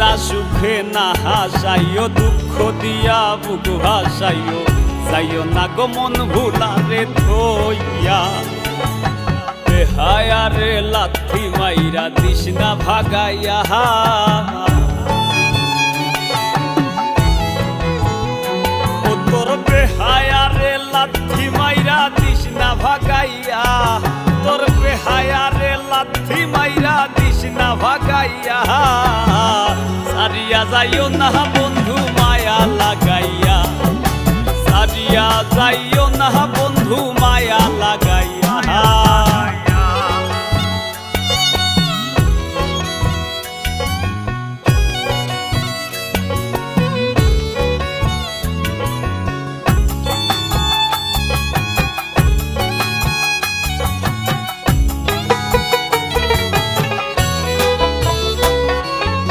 যা সুখে না হাসাইও, দুঃখ দিয়া বুক ভাসাইও, যাইও না গো মন ভুলারে থইয়া। বেহায়া রে লাথি মাইরা দিস না ভাগাইয়া, ও তোর বেহায়া রে লাথি মাইরা দিস না ভাগাইয়া, তোর বেহায়া রে লাথি মাইরা দিস না ভাগাইয়া। সারিয়া যাইও না বন্ধু মায়া লাগাইয়া, সারিয়া যাইও না বন্ধু মায়া লাগাইয়া।